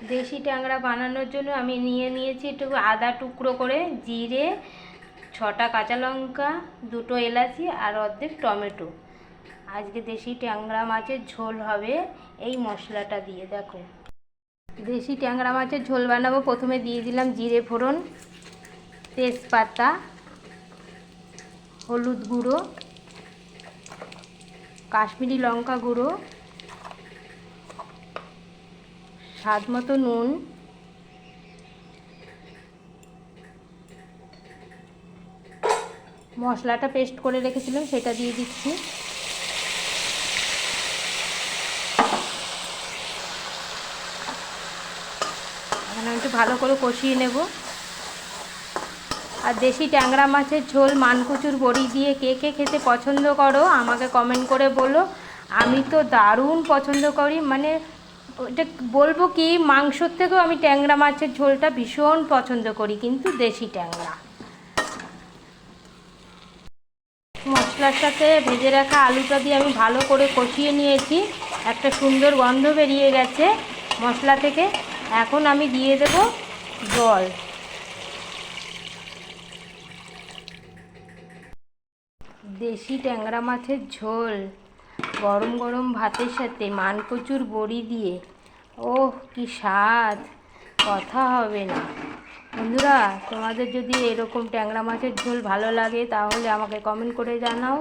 দেশি ট্যাংরা বানানোর জন্য আমি নিয়েছি একটু আদা টুকরো করে, জিরে, 6টা কাঁচা লঙ্কা, 2টো এলাচি আর অর্ধেক টমেটো। আজকে দেশি ট্যাংরা মাছের ঝোল হবে এই মশলাটা দিয়ে। দেখো, দেশি ট্যাংরা মাছের ঝোল বানাবো। প্রথমে দিয়ে দিলাম জিরে ফোড়ন, তেজপাতা, হলুদ গুঁড়ো, কাশ্মীরি লঙ্কা গুঁড়ো, স্বাদ মতো নুন, মশলাটা পেস্ট করে রেখেছিলাম সেটা দিয়ে দিচ্ছি। এখন আমি একটু ভালো করে কষিয়ে নেব। আর দেশি ট্যাংরা মাছের ঝোল মানকচুর বড়ি দিয়ে কে কে খেতে পছন্দ করো আমাকে কমেন্ট করে বলো। আমি তো দারুণ পছন্দ করি, মানে ওইটা বলবো কি, মাংসর থেকেও আমি ট্যাংরা মাছের ঝোলটা ভীষণ পছন্দ করি, কিন্তু দেশি ট্যাংরা। মশলার সাথে ভেজে রাখা আলুটা দিয়ে আমি ভালো করে কষিয়ে নিয়েছি। একটা সুন্দর গন্ধ বেরিয়ে গেছে মশলা থেকে। এখন আমি দিয়ে দেব জল। দেশি ট্যাংরা মাছের ঝোল গরম গরম ভাতের সাথে মানকচুর বড়ি দিয়ে, ওহ কি স্বাদ, কথা হবে না। বন্ধুরা, তোমাদের যদি এরকম ট্যাংরা মাছের ঝোল ভালো লাগে তাহলে আমাকে কমেন্ট করে জানাও।